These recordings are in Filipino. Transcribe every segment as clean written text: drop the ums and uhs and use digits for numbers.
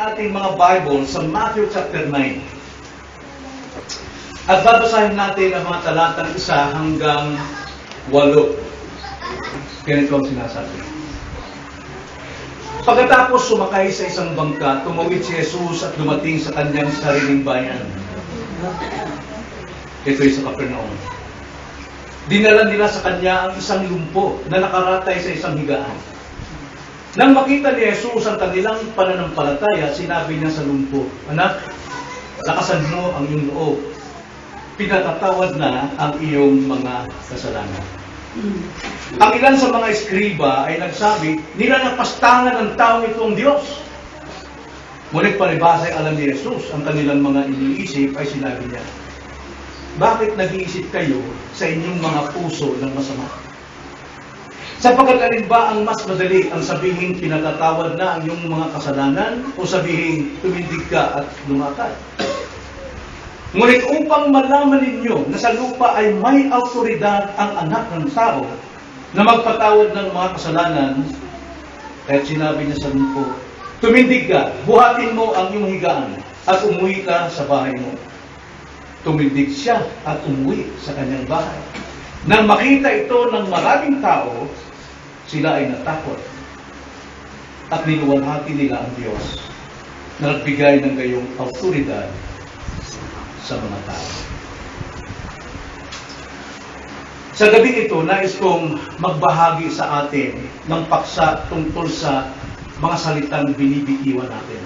ating mga Bible sa Matthew chapter 9. At babasahin natin ang mga talatang 1 hanggang 8. Ganito ang sinasabi. Pagkatapos sumakay sa isang bangka, tumawid si Jesus at dumating sa kanyang sariling bayan. Ito'y sa Capernaum. Dinala nila sa kanya ang isang lumpo na nakaratay sa isang higaan. Nang makita ni Jesus ang kanilang pananampalataya, sinabi niya sa lumpo, "Anak, lakasan mo ang iyong loob. Pinatatawad na ang iyong mga kasalanan." Ang ilan sa mga eskriba ay nagsabi, "Nilalapastangan ng taong ito ang Diyos." Ngunit palibhasa ay alam ni Jesus ang kanilang mga iniisip, ay sinabi niya, "Bakit nag-iisip kayo sa inyong mga puso ng masama? Sapagkat alin ba ang mas madali, ang sabihin pinatatawad na ang iyong mga kasalanan o sabihin tumindig ka at lumakad? Ngunit upang malaman ninyo na sa lupa ay may awtoridad ang anak ng tao na magpatawad ng mga kasalanan, kahit sinabi niya sa lumpo, tumindig ka, buhatin mo ang iyong higaan at umuwi ka sa bahay mo." Tumindig siya at umuwi sa kanyang bahay. Nang makita ito ng maraming tao, sila ay natakot at niluwalhati nila ang Diyos na nagbigay ng gayong awtoridad sa mga tao. Sa gabi ito, nais kong magbahagi sa atin ng paksa tungkol sa mga salitang binibitiwan natin.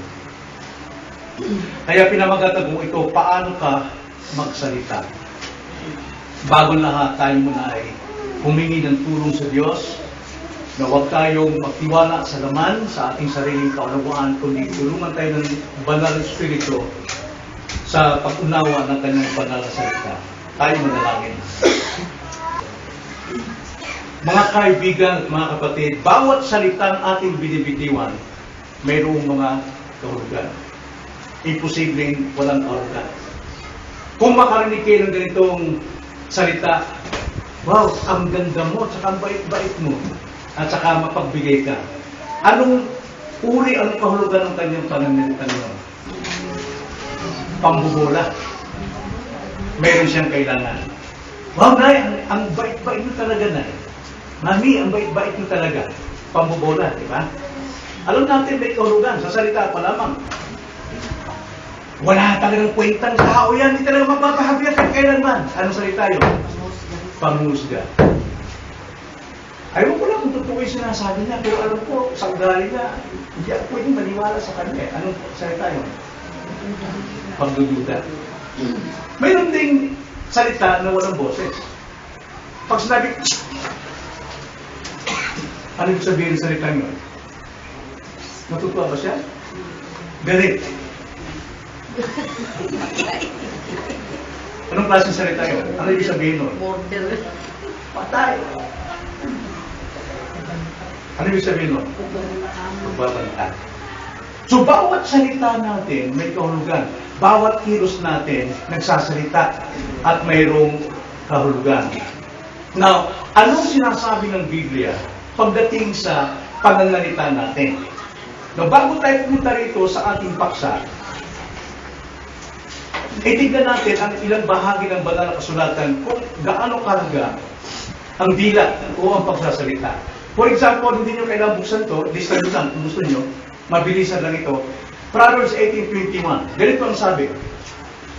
Kaya pinamagatan ko ito, paano ka magsalita? Bago lahat, tayo muna ay humingi ng tulong sa Diyos na huwag tayong magtiwala sa laman, sa ating sariling kaunawaan, kundi tulungan tayo ng banal na Espiritu sa pag-unawa ng kanyang banal na salita. Tayo manalangin. Mga kaibigan at mga kapatid, bawat salitang ating binibitiwan, mayroong mga kahulugan. Imposibleng walang kahulugan. Kung makarinig kayo ng ganitong salita, "Wow, ang ganda mo, at saka ang bait-bait mo, at saka mapagbigay ka." Anong uri, anong kahulugan ng kanyang pananalita niyo? Pambubola. Meron siyang kailangan. "Wow, Nay, ang bait-bait mo talaga, Nay. Mami, ang bait-bait mo talaga." Pambubola, di ba? Alam natin may kahulugan sa salita pa lamang. Wala talagang kwentang tao yan, hindi talaga mapapahabiyak at kailanman. Anong salita yun? Pangusga. Ayaw ko lang kung totoo yung sinasabi niya, pero alam ko, sa ugali niya, hindi ako pwedeng maniwala sa kanya. Anong salita yun? Pagdududa. Mayroon ding salita na walang boses. Pag sinabi, ano yung sabihin ng salita yun? Natutuwa ba siya? Galit. Anong klaseng salita yun? Ano yung sabihin nun? Border. Patay. Ano yung sabihin nun? Magbabanta. So, bawat salita natin may kahulugan. Bawat kilos natin nagsasalita at mayroong kahulugan. Now, anong sinasabi ng Biblia pagdating sa pananalita natin? Now, bago tayo pumunta rito sa ating paksa, itignan natin ang ilang bahagi ng banal na kasulatan kung gaano kahalaga ang dilat o ang pagsasalita. For example, hindi nyo kailangan buksan to, lista nyo lang kung gusto nyo, mabilisan lang ito. Proverbs 18:21. Ganito ang sabi,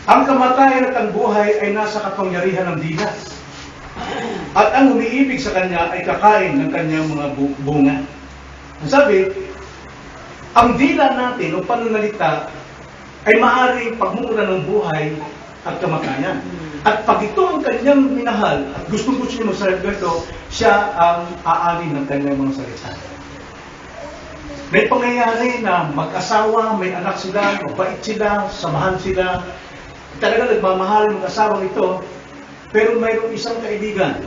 "Ang kamatayan at ang buhay ay nasa kapangyarihan ng dilat, at ang umiibig sa kanya ay kakain ng kanyang mga bunga." Ang sabi, ang dila natin o pananalita ay maaaring pagmumula ng buhay at kamatayan. At pag ito ang kanyang minahal at gustong-gusto niya magsalita ito, siya ang aanin ng kanyang mga salita. May pangyayari na mag-asawa, may anak sila, mabait sila, samahan sila. Talaga nagmamahal ng asawang ito, pero mayroong isang kaibigan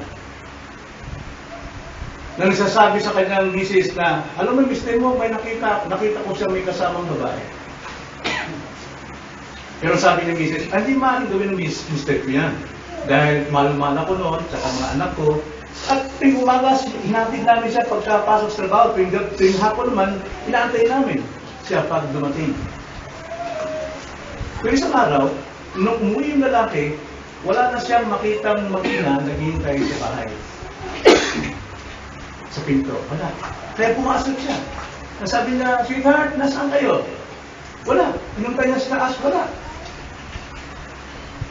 na nagsasabi sa kanyang misis na, "Alam mo, mister mo, may nakita ko siya may kasamang babae." Pero sabi ng misis, "Hindi maaaring gawin ng mister ko yan. Dahil mahal-mahal ako noon, saka mga anak ko. At tuwing umaga, hinatid namin siya pagkapasok sa trabaho. Tuwing hapon naman, inaantay namin siya pag dumating." Pero isang araw, nung umuwi yung lalaki, wala na siyang makitang mag-ina naghihintay sa bahay. Sa pinto. Wala. Kaya pumasok siya. Nasabi niya, "Sweetheart, nasaan kayo?" Wala. Inumpay niya sa taas, wala.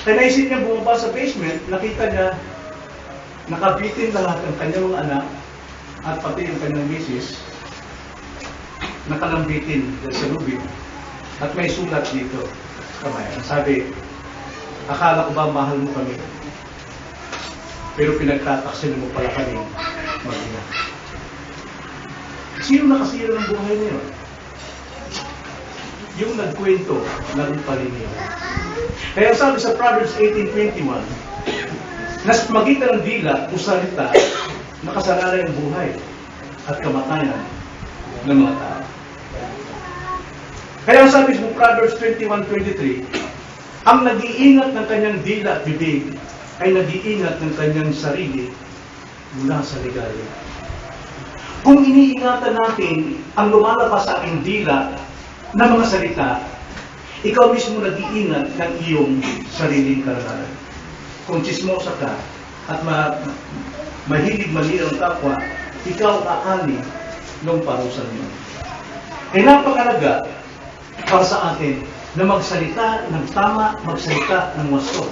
Kaya naisip niya bumaba sa basement, nakita niya, nakabitin lahat ang kanyang mga anak at pati yung kanyang misis, nakalambitin sa lubid. At may sulat dito. Kamay. Ang sabi, "Akala ko ba mahal mo kami? Pero pinagtataksil mo pala kami mag-ina." Sino nakasira ng buhay niyo? Yung nagkwento ng palinyo. Kaya sabi sa Proverbs 18:21, nas magitan ng dila o salita, nakasalalay ang buhay at kamatayan ng mga tao. Kaya sabi sa Proverbs 21:23, ang nag-iingat ng kanyang dila at bibig ay nag-iingat ng kanyang sarili mula sa ligaya. Kung iniingatan natin ang lumalabas sa ating dila na mga salita, ikaw mismo nag-iingat ng iyong sariling karanasan. Kung chismosa ka at mahilig malira ang kapwa, ikaw aani ng parusa niyo. Ay napakalaga para sa atin na magsalita ng tama, magsalita ng wasto.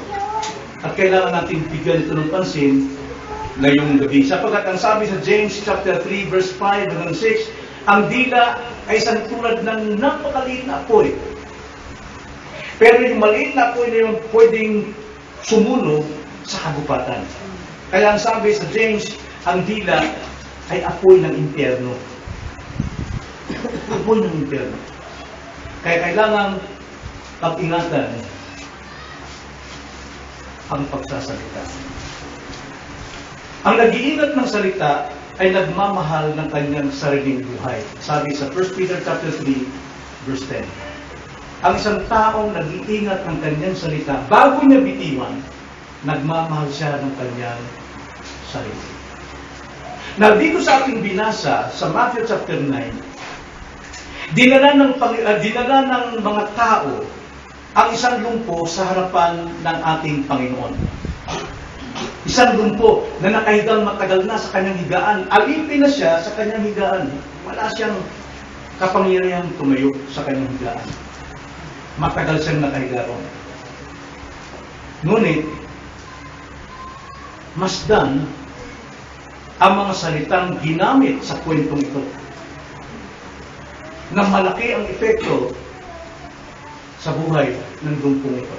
At kailangan natin bigyan ito ng pansin ngayong gabi. Sapagkat ang sabi sa James chapter 3 verse 5 hanggang 6, ang dila ay isang tulad ng napakaliit na apoy. Pero yung maliit na apoy na yung pwedeng sumunog sa kagubatan. Kaya ang sabi sa James, ang dila ay apoy ng impyerno. Apoy ng impyerno. Kaya kailangan pag-ingatan ang pagsasalita. Ang nag-iingat ng salita ay nagmamahal ng kanyang sariling buhay. Sabi sa 1 Peter chapter 3, verse 10. Ang isang taong nag-iingat ng kanyang salita, bago niya bitiwan, nagmamahal siya ng kanyang sarili. Na dito sa ating binasa, sa Matthew chapter 9, dinala ng mga tao ang isang lumpo sa harapan ng ating Panginoon. Isang lumpo na nakahigang matagal na sa kanyang higaan. Alipin na siya sa kanyang higaan. Wala siyang kapangyarihang tumayo sa kanyang higaan. Matagal siyang nakahiga ron. Ngunit, masdan ang mga salitang ginamit sa kwentong ito na malaki ang epekto sa buhay ng lumpong ito.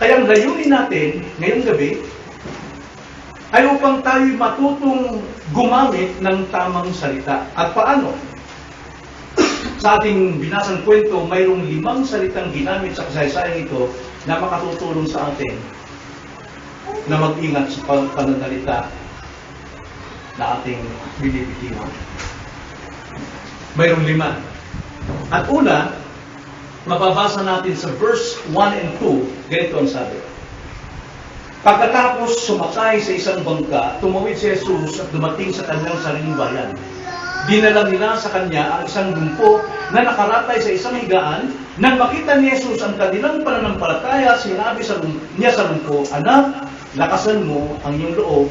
Kaya ang layunin natin ngayong gabi ay upang tayo matutong gumamit ng tamang salita. At paano? Sa ating binasang kwento, mayroong 5 salitang ginamit sa kasaysayan ito na makatutulong sa atin na mag-ingat sa pananalita na ating binibitiwan. Mayroong 5. At una, mababasa natin sa verse 1 and 2, ganito ang sabi. Pagkatapos sumakay sa isang bangka, tumawid si Jesus at dumating sa kanyang sariling bayan. Dinala nila sa kanya ang isang lumpo na nakaratay sa isang higaan. Nang makita ni Jesus ang kanilang pananampalataya, sinabi niya sa lumpo, "Anak, lakasan mo ang iyong loob,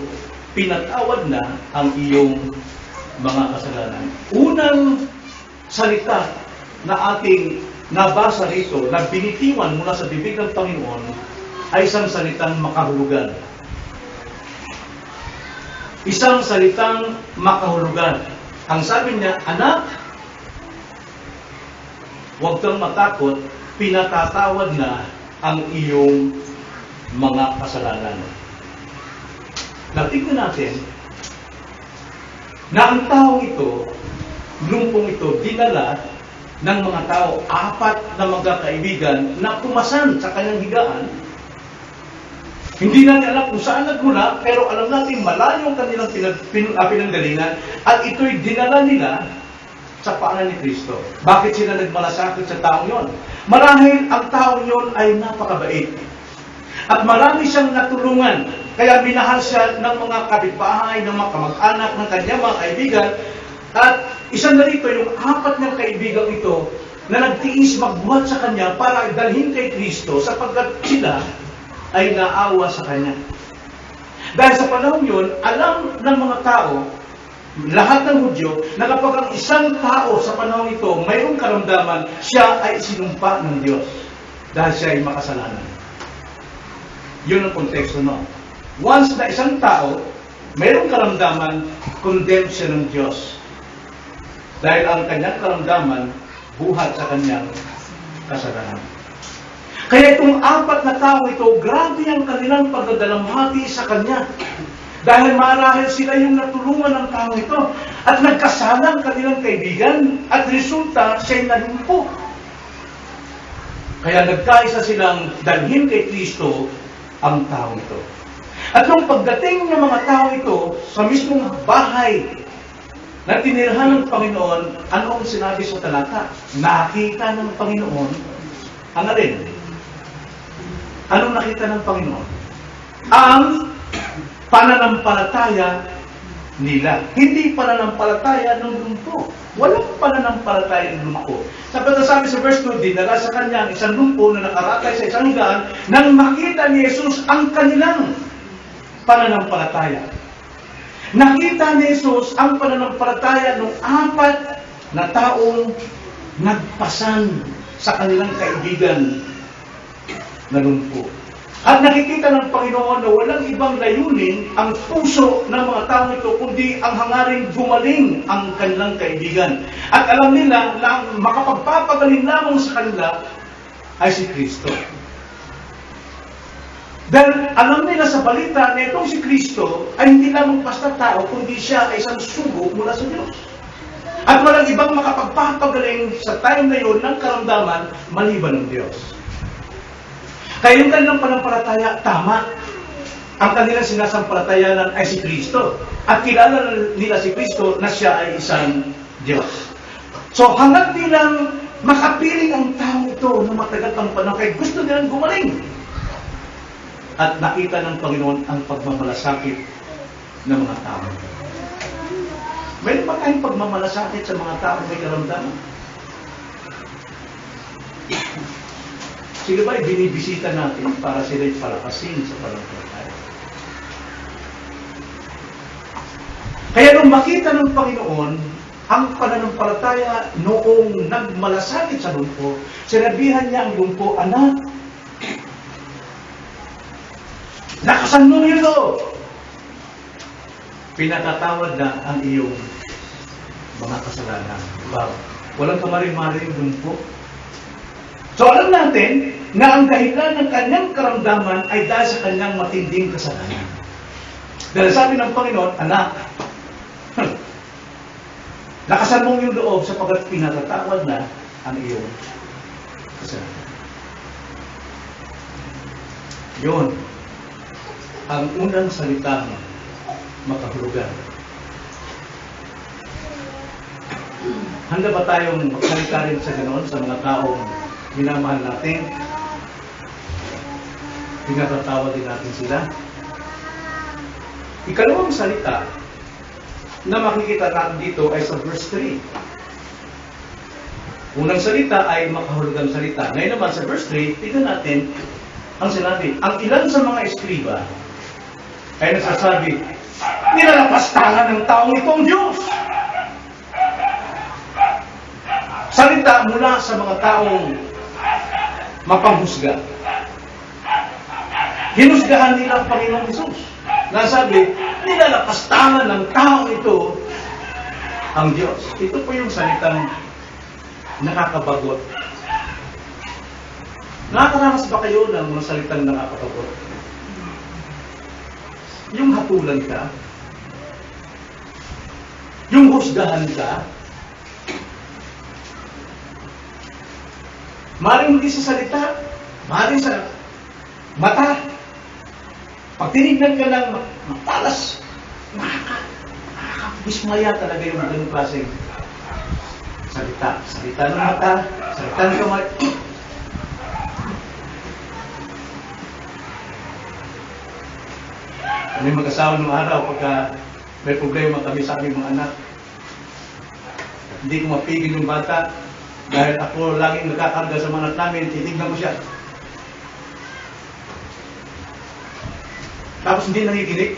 pinatawad na ang iyong mga kasalanan." Unang salita na ating nabasa rito, na binitiwan mula sa bibig ng Panginoon, ay isang salitang makahulugan. Isang salitang makahulugan. Ang sabi niya, "Anak, huwag kang matakot, pinatatawad na ang iyong mga kasalanan." Natignan natin na ang taong ito, lumpong ito, dinala ng mga tao, 4 na magkakaibigan na pumasan sa kanyang higaan. Hindi natin alam kung saan nagmula, pero alam natin malayo ang kanilang pinanggalingan at ito'y dinala nila sa paanan ni Kristo. Bakit sila nagmalasakit sa taong yon? Marahil ang taong yon ay napakabait. At marami siyang natulungan. Kaya minahal siya ng mga kapitbahay, ng mga kamag-anak, ng kanyang mga kaibigan. At isa na rito, yung 4 niyang kaibigan ito na nagtiis magbuhat sa Kanya para dalhin kay Kristo sapagkat sila ay naawa sa Kanya. Dahil sa panahon yun, alam ng mga tao, lahat ng Hudyo, na kapag ang isang tao sa panahon ito mayroong karamdaman, siya ay sinumpa ng Diyos dahil siya ay makasalanan. Yun ang konteksto no. Once na isang tao mayroong karamdaman, condemn siya ng Diyos. Dahil ang kanyang karamdaman, buhat sa kanyang kasalanan. Kaya itong apat na tao ito, grabe ang kanilang pagdadalamhati sa Kanya. Dahil marahil sila yung natulungan ng tao ito at nagkasala ang kanilang kaibigan at resulta siya'y nalumpo. Kaya nagkaisa silang dalhin kay Kristo ang tao ito. At nung pagdating ng mga tao ito sa mismong bahay na tinirhan ng Panginoon, ano ang sinabi sa talata? Nakita ng Panginoon ang alin? Anong nakita ng Panginoon? Ang pananampalataya nila. Hindi pananampalataya ng lumpo. Walang pananampalataya ng lumpo. Sabi sa verse 2, dinala sa kanya ang isang lumpo na nakaratay sa isang higaan nang makita ni Jesus ang kanilang pananampalataya. Nakita ni Jesus ang pananampalataya ng apat na taong nagpasan sa kanilang kaibigan na lumpo. At nakikita ng Panginoon na walang ibang layunin ang puso ng mga tao ito, kundi ang hangaring gumaling ang kanilang kaibigan. At alam nila na ang makapagpapagaling lamang sa kanila ay si Kristo. Dahil alam nila sa balita na itong si Kristo ay hindi lamang basta tao, kundi siya ay isang sugo mula sa Diyos. At walang ibang makapagpapagaling sa time na yun ng karamdaman maliban ng Diyos. Kaya yung kanilang panampalataya, tama. Ang kanilang sinasampalatayanan ay si Kristo. At kilala nila si Kristo na siya ay isang Diyos. So hanggang nilang makapiling ang tao ito na matagal pang panahon, kaya gusto nilang gumaling. At nakita ng Panginoon ang pagmamalasakit ng mga tao. Mayroon ba tayong pagmamalasakit sa mga tao may karamdaman? Sila ba binibisita natin para sila'y palakasin sa pananampalataya? Kaya nung makita ng Panginoon ang pananampalataya noong nagmalasakit sa lumpo, sinabihan niya ang lumpo, anak, lakasan mo ito! Pinatatawad na ang iyong mga kasalanan. Wow. Walang kamarin-maring lumpo. So alam natin na ang dahilan ng kanyang karamdaman ay dahil sa kanyang matinding kasalanan. Dahil sabi ng Panginoon, anak, lakasan mong yung loob sapagkat pinatatawad na ang iyong kasalanan. Yun ang unang salitang makahulugan. Handa ba tayong magsalita rin sa ganoon sa mga taong minamahal natin? Pinatatawad din natin sila. Ikalawang salita na makikita natin dito ay sa verse 3. Unang salita ay makahulugang salita. Ngayon naman sa verse 3, tignan natin ang sinabi. Ang ilan sa mga eskriba ay nagsasabi, nilalapastangan ng taong itong Diyos. Salita mula sa mga taong mapanghusga. Hinusgahan nila ang Panginoong Hesus. Nasabi, nilalapastangan ng tao ito ang Diyos. Ito po yung salitang nakakabagot. Nakakaranas ba kayo ng mga salitang nakakabagot? Yung hatulan ka, yung husgahan ka, maaaring hindi sa salita, maaaring sa mata. Pag tinignan ka ng matalas, nakakabismaya talaga yung ganung klaseng salita. Salita ng mata, salita ng kamay. May mag-asawa ng araw pagka may problema kami sa aming mga anak. Hindi ko mapigil yung bata. Dahil ako laging nagkakarga sa mga anak namin, titignan ko siya. Tapos hindi nangiginig,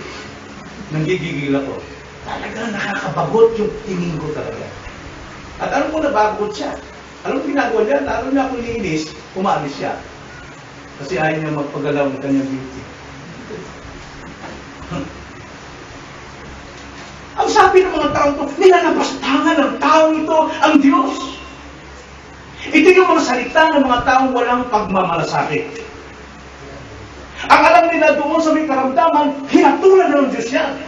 nanggigigil ako. Talagang nakakabagot yung tingin ko talaga. At alam ko nabagot siya. Alam mo ginagawa niya, lalo niya ako linis, umalis siya. Kasi ayaw niya magpagalaw ng kanyang beauty. Ang sabi ng mga taong ito, nilalabastangan ng taong ito ang Diyos. Ito yung mga salita ng mga taong walang pagmamalasakit. Ang alam nila doon sa may karamdaman, hinatulan ng Diyos yan.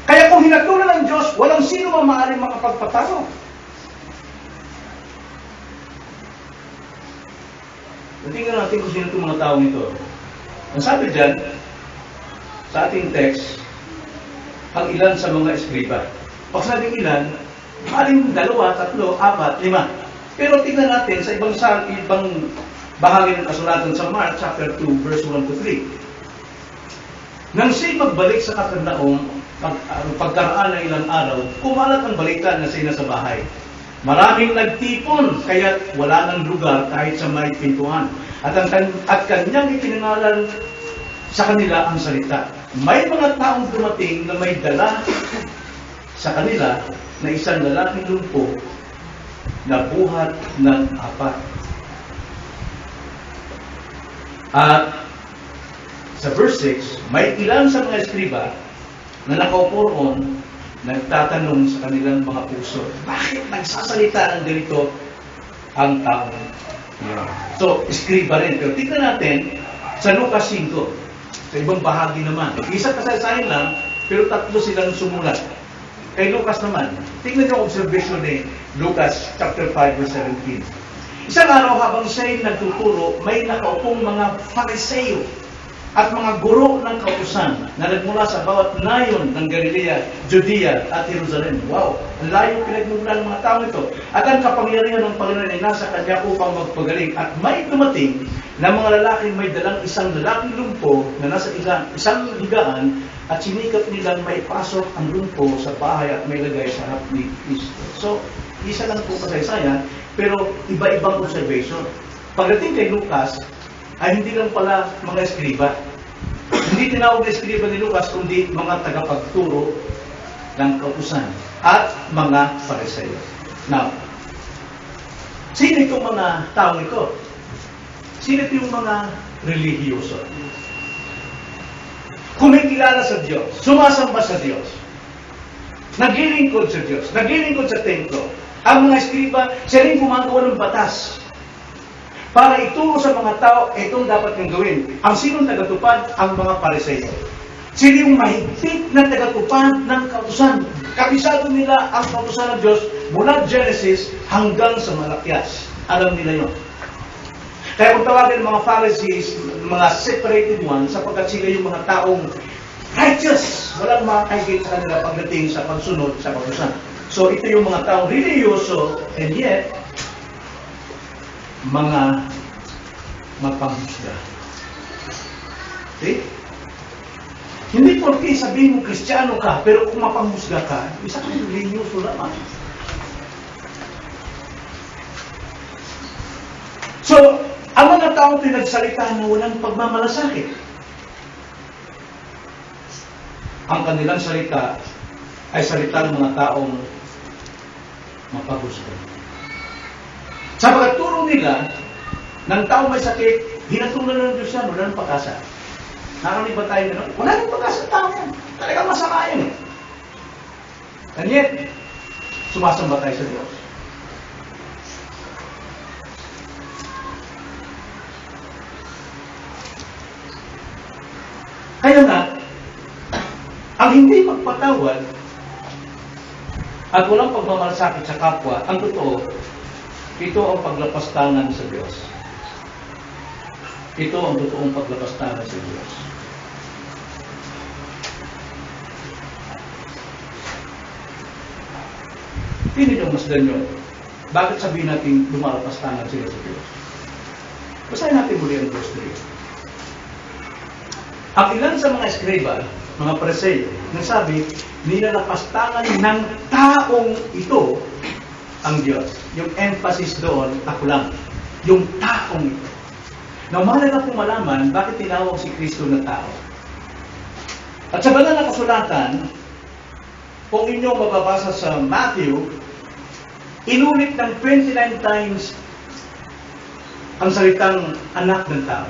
Kaya kung hinatulan ng Diyos, walang sino man maaaring makapagpatalo. Tingnan natin kung sino itong mga taong ito. Ang sabi dyan, sa ating text, ang ilan sa mga eskriba. Pag sabing ilan, maaaring 2, 3, 4, 5. Pero tingnan natin sa ibang bahagi ng kasulatan sa Mark chapter 2, verse 1 to 3. Nang siya'y magbalik sa Kapernaum, pagkaraan ng ilang araw, kumalat ang balita na siya nasa bahay. Maraming nagtipon, kaya wala ng lugar kahit sa may pintuan. At kanyang ipinangalan sa kanila ang salita. May mga taong dumating na may dala sa kanila na isang lalaking lumpo na buhat ng 4. At sa verse 6, may ilan sa mga eskriba na nakaupo roon, nagtatanong sa kanilang mga puso, bakit nagsasalita ng ganito ang tao? So, eskriba rin. Pero tignan natin sa Lucas 5, sa ibang bahagi naman. Isang kasaysayan lang, pero 3 silang sumulat. Kay Lucas naman, tignan yung observation ni Lucas chapter 5, verse 17. Isang araw habang siya'y nagtuturo, may nakaupong mga Fariseo at mga guro ng kautusan na nagmula sa bawat nayon ng Galilea, Judea at Jerusalem. Wow! Ang layo pinagmumulan ng mga tao ito. At ang kapangyarihan ng Panginoon ay nasa kanya upang magpagaling. At may dumating na mga lalaking may dalang isang lalaking lumpo na nasa isang higaan at sinikap nilang may pasok ang lumpo sa bahay at may lagay sa harap ni Kristo. So, isa lang po kasaysayan, pero iba-ibang observation. Pagdating kay Lucas, ay hindi lang pala mga eskriba. Hindi tinawag na eskriba ni Lucas, kundi mga tagapagturo ng kautusan at mga Fariseo. Now, sino itong mga taong ito? Sino itong mga relihiyoso? Kumikilala sa Diyos, sumasamba sa Diyos, naglilingkod sa Diyos, naglilingkod sa templo. Ang mga eskriba, sila rin gumagawa ng batas para ituro sa mga tao, itong dapat niyong gawin. Ang sinong tagatupad? Ang mga Fariseo. Sila yung mahigpit na tagatupad ng kautusan. Kabisado nila ang kautusan ng Diyos mula Genesis hanggang sa Malakias. Alam nila yun. Kaya kung tawagin ng mga Pharisees, mga separated ones, sapagkat sila yung mga taong righteous, walang makakahigit sa kanila pagdating sa pagsunod sa kautusan. So ito yung mga taong religyoso, and yet, mga magpanghusga. Okay? Hindi porke sabihin mo Kristiyano ka, pero kung mapanghusga ka, isa ka yung religyoso lamang. So, ang mga taong pinagsalita na walang pagmamalasakit, ang kanilang salita ay salita ng mga taong mapaghusga. Sa pagturo nila, ng tao may sakit, hinatulan ng Diyos yan, wala ng pag-asa. Nakakaliba tayo gano'n? Wala ng pag-asa ng tao yan. Talagang masama yan. And yet, sumasamba tayo sa Diyos. Kaya nga, ang hindi magpatawad at walang pagmamalasakit sa kapwa, ang totoo, ito ang paglapastangan sa Diyos. Ito ang totoong paglapastangan sa Diyos. Hindi nyo masdan nyo. Bakit sabihin natin lumalapastangan sila sa Diyos? Basahin natin muli ang verse 3. Ang ilan sa mga eskriba, mga Fariseo, nagsabi, nilalapastangan ng taong ito ang Diyos. Yung emphasis doon, ako lang. Yung taong ito. Now, mahalaga pong malaman bakit tinawag si Kristo na tao. At sa banal na kasulatan, kung inyong mababasa sa Matthew, inulit ng 29 times ang salitang anak ng tao.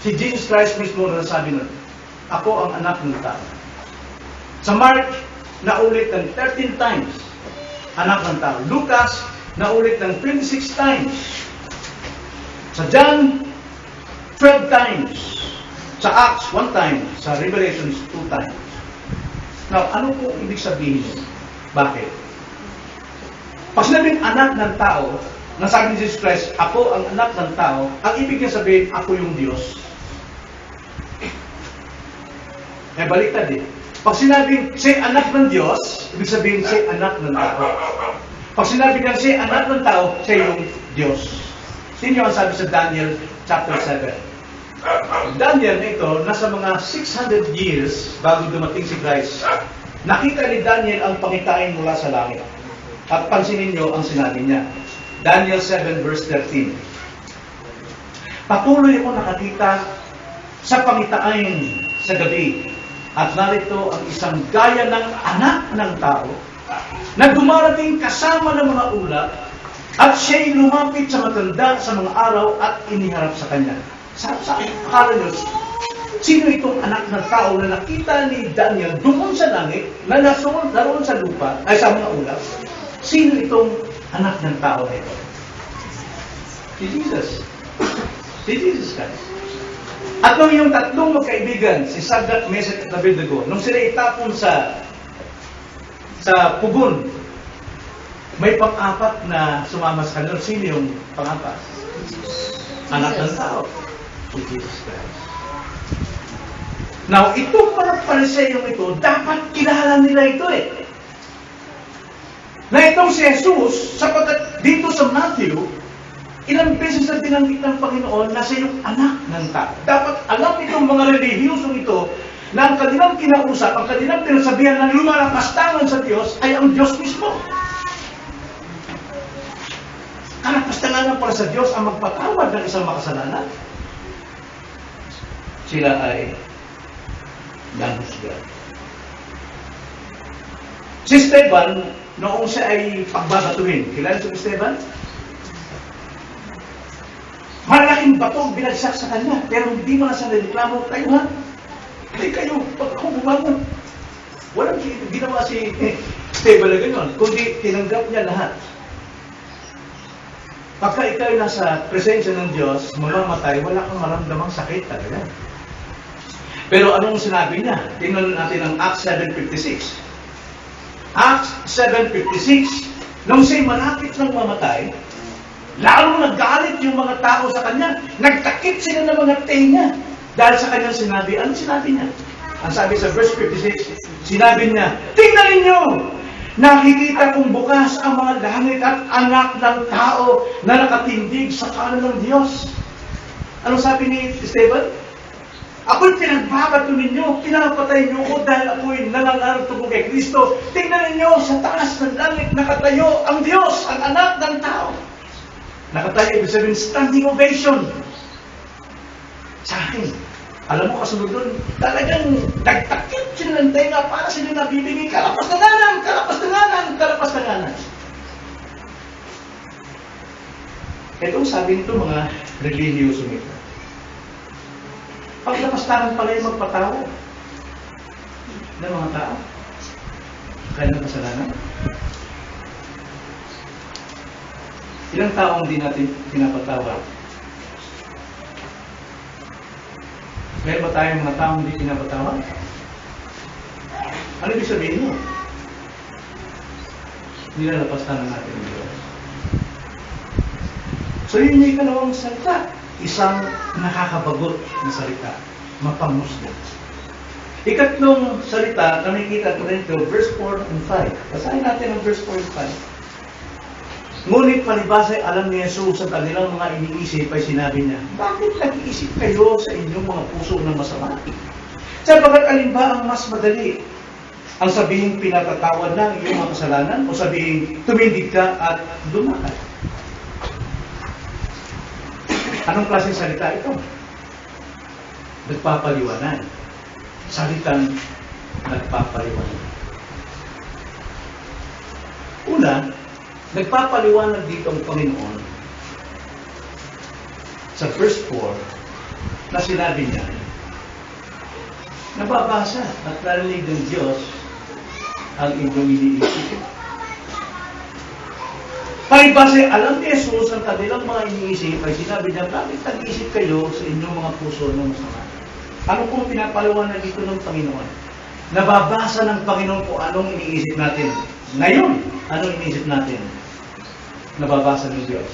Si Jesus Christ mismo na nasabi nun, ako ang anak ng tao. Sa Mark, naulit ng 13 times, anak ng tao. Lucas, naulit ng 26 times. Sa John, 12 times. Sa Acts, 1 time. Sa Revelations, 2 times. Now, ano po ibig sabihin yun? Bakit? Pag sinabing anak ng tao, nasabi ni Jesus Christ, ako ang anak ng tao, ang ibig niya sabihin, ako yung Diyos. Baliktad eh. Pag sinabing siya anak ng Diyos, ibig sabihin siya anak ng tao. Pag sinabi niya siya anak ng tao, siya yung Diyos. Sino ang sabi sa Daniel chapter 7? Daniel na ito, nasa mga 600 years bago dumating si Christ, nakita ni Daniel ang pangitain mula sa langit. At pansinin niyo ang sinabi niya. Daniel 7 verse 13. Patuloy ako nakakita sa pangitain sa gabi. At narito ang isang gaya ng anak ng tao na dumarating kasama ng mga ulap at siya'y lumapit sa matanda sa mga araw at iniharap sa kanya. Sa akala nyo, sino itong anak ng tao na nakita ni Daniel doon sa langit, na naroon sa lupa, ay sa mga ulap? Sino itong anak ng tao na ito? Si Jesus. Si Jesus Christ. At nung yung tatlong magkaibigan, si Shadrach, Meshach at Abednego, nung sila itapon sa pugon, may pang-apat na sumama sa kanila. Sino yung pang-apat? Anak ng tao. Si Jesus Christ. Now, itong mga pariseyong ito, dapat kilala nila ito eh. Na itong si Jesus, sapagkat dito sa Matthew, ilang beses na binanggit ng Panginoon na siya yung anak ng tao. Dapat alam itong mga relihiyosong ito na ang kanilang kinausap, ang kanilang pinasabihan na lumalapastangan sa Diyos ay ang Diyos mismo. Kalapastangan para sa Diyos ang magpatawad ng isang makasalanan. Sila ay nanghusga. Si Esteban, noong siya ay pagbabatuhin, kilala si Esteban? Malaking bato binagsak sa kanya, pero hindi mo na sa reklamo, kayo ha? Ay kayo, pag ako bumangon. Walang ginawa si Esteban na gano'n, kundi tinanggap niya lahat. Pagka ikaw nasa presensya ng Diyos, mamamatay, wala kang maramdamang sakit talaga. Pero anong sinabi niya? Tingnan natin ang Acts 7:56. Acts 7:56, nung siya'y malapit ng mamatay, lalong naggalit yung mga tao sa kanya. Nagtakip sila ng mga tenga dahil sa kanyang sinabi. Ano sinabi niya? Ang sabi sa verse 56, sinabi niya, tingnan ninyo! Nakikita kong bukas ang mga langit at anak ng tao na nakatindig sa kanan ng Diyos. Anong sabi ni Esteban? Ako'y pinagbabato ninyo, pinapatay niyo ko dahil ako'y nangangarap kay Kristo. Tingnan ninyo sa taas ng langit nakatayo ang Diyos, ang anak ng tao. Nakatayo, ibig sabihin, standing ovation. Sa akin, alam mo, kasunod doon, talagang nagtakip sila ng tenga para sila nabibigay kalapastanganan, kalapastanganan, kalapastanganan. Itong sabi nito mga religious ito. Paglapastangan pala yung magpatawa ng mga tao. Kaya ng kasalanan. Ilang taong hindi natin pinapatawa? Meron ba tayong mga taong hindi pinapatawa? Ano ibig sabihin mo? Nilalapastangan natin ang Diyos. So yun yung ikalawang salita. Isang nakakabagot na salita. Mapamusga. Ikatlong salita, nakikita ko rin ito, verse 4 and 5. Basahin natin ang verse 4 and 5. Ngunit palibasa ay alam ni Jesus sa kanilang mga iniisip ay sinabi niya, bakit nag-iisip kayo sa inyong mga puso ng masama? Sapagkat alin ba ang mas madali? Ang sabihin pinatatawad na ang iyong mga kasalanan o sabihin tumindig ka at lumakad? Anong klaseng salita ito? Nagpapaliwanag. Salitang nagpapaliwanag. Una, nagpapaliwanag dito ang Panginoon sa verse 4 na sinabi niya, nababasa at narinig ng Diyos ang inyong iniisip. Palibase, alam ni Jesus ang kanilang mga iniisip ay sinabi niya, bakit nag-iisip kayo sa inyong mga puso ng masama? Ano pong pinapaliwanag dito ng Panginoon? Nababasa ng Panginoon kung anong iniisip natin. Ngayon, anong iniisip natin? Nababasa ng Diyos.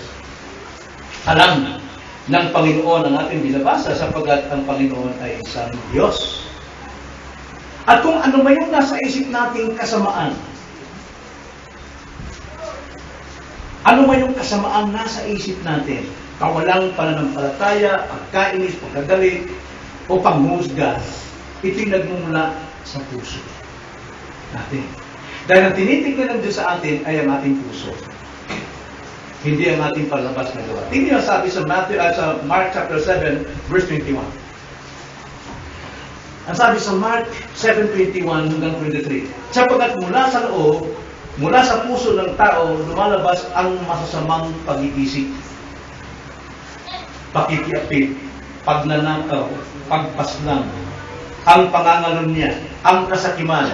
Alam ng Panginoon ang ating binabasa sapagkat ang Panginoon ay isang Diyos. At kung ano ba yung nasa isip nating kasamaan, ano ba yung kasamaan nasa isip natin? Kawalang pananampalataya, pagkainis, pagkagalit, o panghusga, ito'y nagmumula sa puso natin. Dahil ang tinitignan ng Diyos sa atin ay ang ating puso. Hindi ang ating palabas na gawa. Tingnan ang sabi sa Mark chapter 7, verse 21. Ang sabi sa Mark 7:21 hanggang 23, sapagkat mula sa loob, mula sa puso ng tao, lumalabas ang masasamang pag-iisip, pakikiapit, pagnanakaw, pagpaslang, ang pangangalunya, ang kasakiman,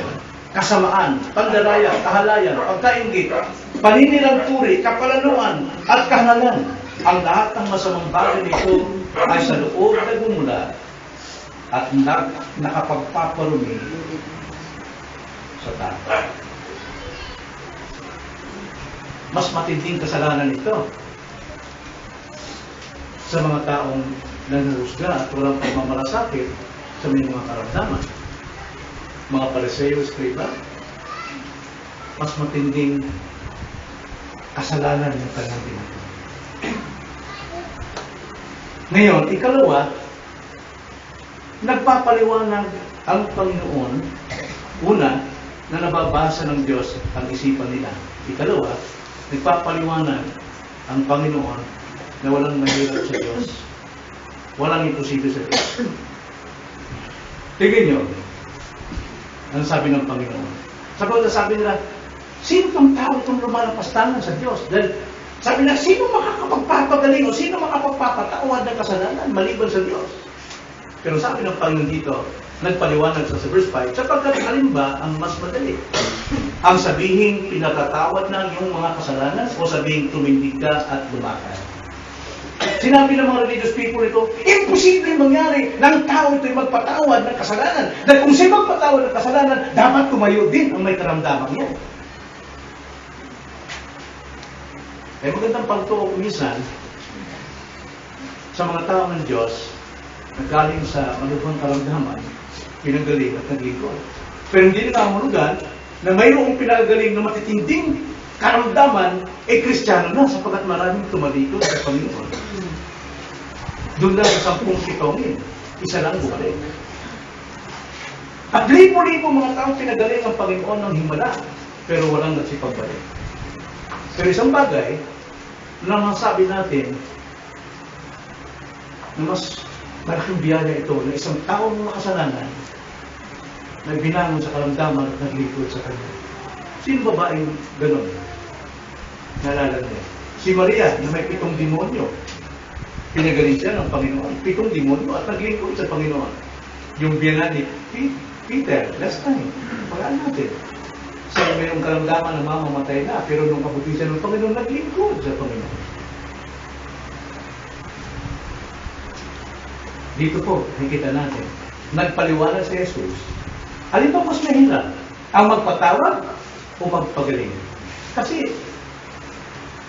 kasamaan, pandaraya, kahalayan, pagkainggit, paninirang turi, kapalanuan, at kahalan. Ang lahat ng masamang bagay nito ay sa loob nagmumula at nakapagpaparumi sa tao. Mas matinding kasalanan ito sa mga taong nanghusga at walang pagmamalasakit sa mga karamdaman. Mga Pariseo, Skriba, mas matinding kasalanan yung kanilang ginagawa. Ngayon, ikalawa, nagpapaliwanag ang Panginoon, una, na nababasa ng Diyos ang isipan nila. Ikalawa, nagpapaliwanag ang Panginoon na walang mahirap sa Diyos. Walang imposible sa Diyos. Tingin nyo, ang sabi ng Panginoon. Sabi nila, sino pang tao itong lumalapastangan sa Diyos? Dahil sabi nila, sino makakapagpapagaling o sino makapagpapatawad ng kasalanan maliban sa Diyos? Pero sabi ng Panginoon dito, nagpaliwanag sa verse 5, sapagkat alin ba ang mas madali? Ang sabihin, pinatatawad na ang iyong mga kasalanan o sabihin, tumindig ka at lumakad? Sinabi ng mga religious people ito, imposible mangyari ng tao ito'y magpatawad ng kasalanan. Dahil kung siya magpatawad ng kasalanan, dapat tumayo din ang may karamdaman niya. Eh magandang pagtuo minsan sa mga tao ng Diyos na galing sa malubhang karamdaman, pinagaling at naglingkod. Pero hindi na nangahulugan na mayroong pinagaling na matitinding karamdaman, Kristiyano na sapagkat maraming tumalikod sa Panginoon. Doon lang sa 10 kitongin, isa lang bumalik. At libo-libo mga taong pinagaling ang Panginoon ng himala, pero walang nagsipagbalik. Pero isang bagay, na masabi natin, na mas malaking biyaya ito, na isang taong makasalanan, na binangon sa karamdaman at naglikod sa Kanya. Sino babaeng ganon? Naalala niya. Si Maria, na may 7 demonyo, pinagaling siya ng Panginoon. 7 demonyo at naglingkod sa Panginoon. Yung biyanan ni Peter, last time, pagaan natin. Sa mayroong karamdaman na mamamatay na, pero nung kabuti siya ng Panginoon, naglingkod sa Panginoon. Dito po, nakikita natin, nagpaliwanag si Jesus. Alin ba mas mahirap? Ang magpatawad o magpagaling? Kasi,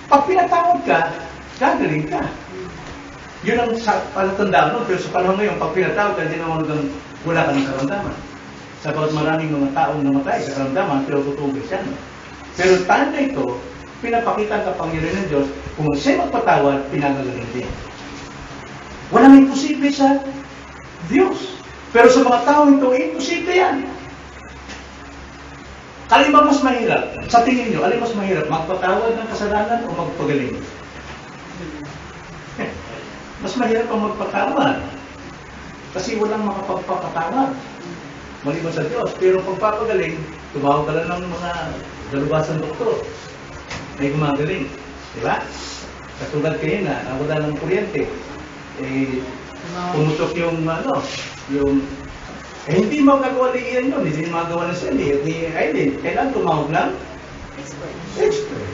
pag pinatawad ka, gagaling ka. Yun ang palatandaan nun. Pero sa panahon ngayon, pag pinatawad ka, hindi naman wala ka ng karamdaman. Sabagat maraming mga taong namatay sa karamdaman, pero tutugis yan. Pero tayo na ito, pinapakita ang kapangyarihan ng Diyos, kung siya magpatawad, pinagagaling din. Walang imposible sa Diyos. Pero sa mga tao ito, imposible yan. Alin ba mas mahirap? Sa tingin nyo, alin mas mahirap? Magpatawad ng kasalanan o magpagaling? Mas mahirap ang magpatawad. Kasi walang makapagpapatawad. Maliban sa Diyos. Pero pagpapagaling, tumawag ka lang ng mga dalubasang doktor. May gumagaling. Diba? Katulad kayo na, nawala ng kuryente. Pumutok yung hindi magagawa ni Ian yun, hindi magawa ng Sandy at ni Aileen. Kailan tumawag ng? Expert.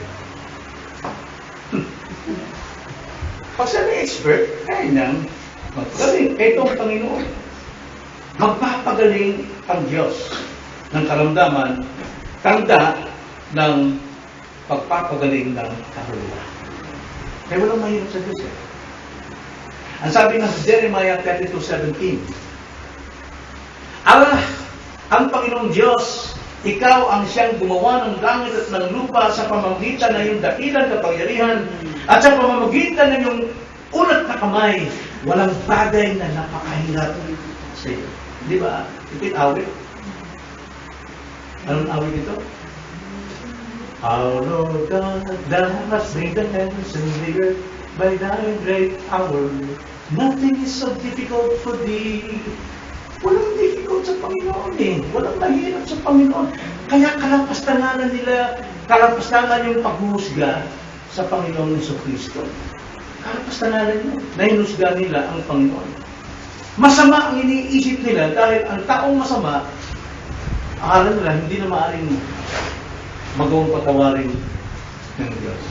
Pag sabi expert, kaya nang magpagaling. Ito ang Panginoon. Magpapagaling ang Diyos ng karamdaman, tanda ng pagpapagaling ng kahulugan. Kaya walang mahirap sa Diyos. Ang sabi ng Jeremiah 32:17, ang Panginoong Diyos, ikaw ang siyang gumawa ng langit at ng lupa sa pamamagitan ng iyong dakilang kapangyarihan at sa pamamagitan ng iyong unat na kamay, walang bagay na napakahirap sa iyo. Di ba? Ito'y awit. Anong awit ito? Our Lord God, thou hast made the heavens and the earth by thy great power. Nothing is so difficult for thee. Walang difficult sa Panginoon eh. Walang mahirap sa Panginoon. Kaya kalapastanganan nila, kalapastangan yung paghuhusga sa Panginoon Jesucristo. Kalapastanganan nila, nahinusga nila ang Panginoon. Masama ang iniisip nila dahil ang taong masama, akala nila hindi na maaaring magawang patawarin ng Diyos.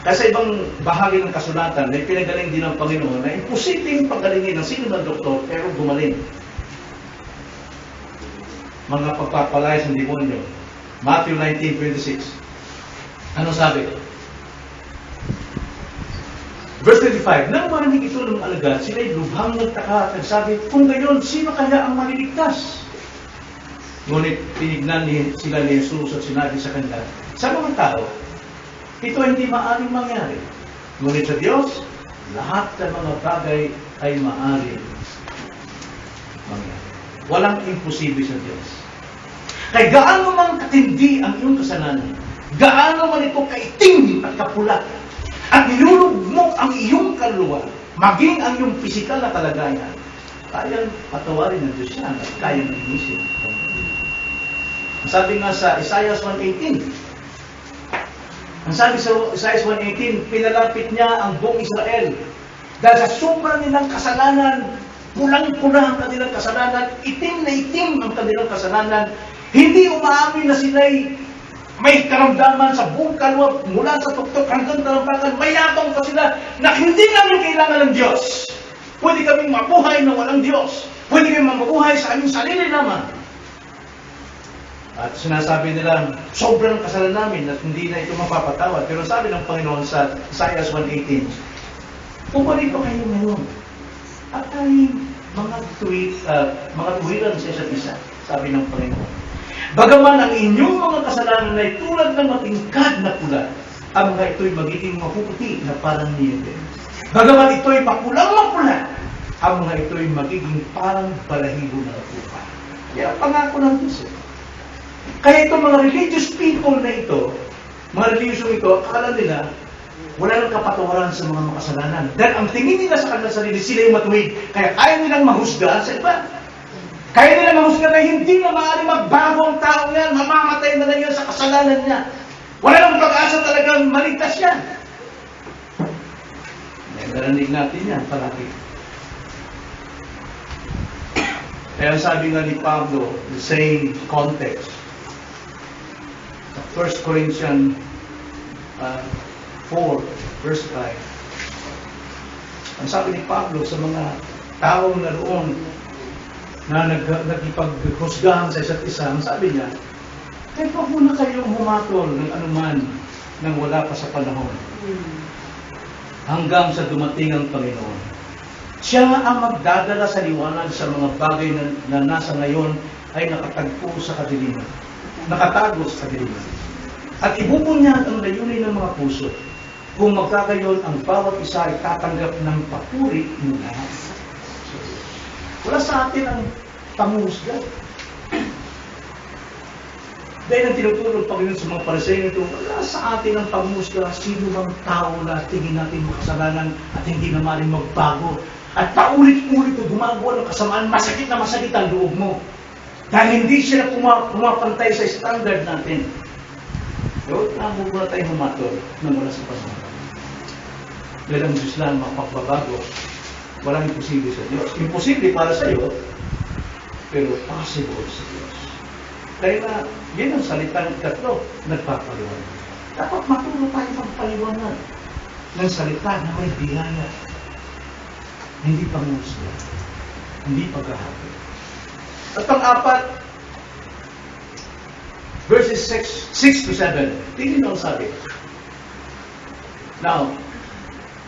Kasi ibang bahagi ng kasulatan, may pinagaling din ng Panginoon na imposibleng pagalingin ng sino ng doktor, pero gumaling. Mga pagpapalayas ng demonyo. Matthew 19:26. Ano sabi? Verse 35, nang marinig ito ng alagad, sila'y lubhang nagtaka at nagsabi, kung gayon, sino kaya ang maliligtas? Ngunit tinignan sila ni Jesus at sinabi sa kanila, sa mga tao, ito hindi maaaring mangyari. Ngunit sa Diyos, lahat ng mga bagay ay maaaring mangyari. Walang imposible sa Diyos. Kaya gaano man katindi ang iyong kasalanan, gaano man ito kaitim at kapula, at nilulugmok ang iyong kaluluwa, maging ang iyong pisikal na kalagayan, kayang patawarin ng Diyos yan at kayang linisin. Sabi nga sa Isaiah 1:18, ang sabi sa Isaiah 1:18, pinalapit niya ang buong Israel. Dahil sa sobrang nilang kasalanan, pulang-pula ang kanilang kasalanan, itim na itim ang kanilang kasalanan, hindi umaamin na sila'y may karamdaman sa buong kalwa, mula sa tuktok hanggang talampakan, mayabang pa sila na hindi namin kailangan ng Diyos. Pwede kaming mabuhay na walang Diyos. Pwede kaming mabuhay sa aming sarili naman. At sinasabi nila, sobrang kasalanan namin at hindi na ito mapapatawad. Pero sabi ng Panginoon sa Isaiah 1:18, pumarito kayo ngayon at ay mga tuwiran sa isa't isa, sabi ng Panginoon. Bagaman ang inyong mga kasalanan ay tulad ng matingkad na pula, ang mga ito'y magiging mapuputi na parang niyete. Bagaman ito'y mapulang-mapula, ang mga ito'y magiging parang balahibo na lupa. Yan ang pangako ng Diyos. Kaya itong mga religious people na ito, mga religious ito, akala nila, wala nang kapatawaran sa mga makasalanan. Dahil ang tingin nila sa kanilang sarili, sila yung matuwid. Kaya kaya nilang mahusga sa iba. Kaya nilang mahusga na hindi na maaari magbago ang tao yan, mamamatay na lang yan sa kasalanan niya. Wala nang pag-asa talagang maligtas yan. Narinig natin yan palagi. Kaya sabi nga ni Pablo, the same context. 1 Corinthians 4, verse 5. Ang sabi ni Pablo sa mga taong naroon na nagkipaghusgahan sa isa't isa, ang sabi niya, kaya huwag muna kayong humatol ng anuman nang wala pa sa panahon. Hanggang sa dumating ang Panginoon. Siya ang magdadala sa liwanag sa mga bagay na nasa ngayon ay nakatagpo sa kadiliman. Nakatago sa kadiliman. At ibubunyag ang layunin ng mga puso. Kung magkakayon, ang bawat isa ay tatanggap ng papuri mula. Wala sa atin ang panghusga. Dahil ang tinutulog Panginoon sa mga Pariseo ito, wala sa atin ang pagmusga, sino bang tao na tingin natin makasalanan at hindi na maaaring magbago. At paulit-ulit na gumagawa ng kasamaan, masakit na masakit ang loob mo. Dahil hindi sila pumapantay sa standard natin. So, muna tayong humatol ng wala sa pasama. Dahil ang Diyos lang makapagbabago, walang imposible sa Diyos. Imposible para sa iyo, pero possible sa Diyos. Dahil na, yun ang salitang ikatlo, nagpapaliwanag. Dapat matulog tayo magpaliwanag ng salita na may biyaya. Hindi pangusga, hindi paghahabi. At pang-apat, verses 6 to 7. Tingin ang sabi. Now,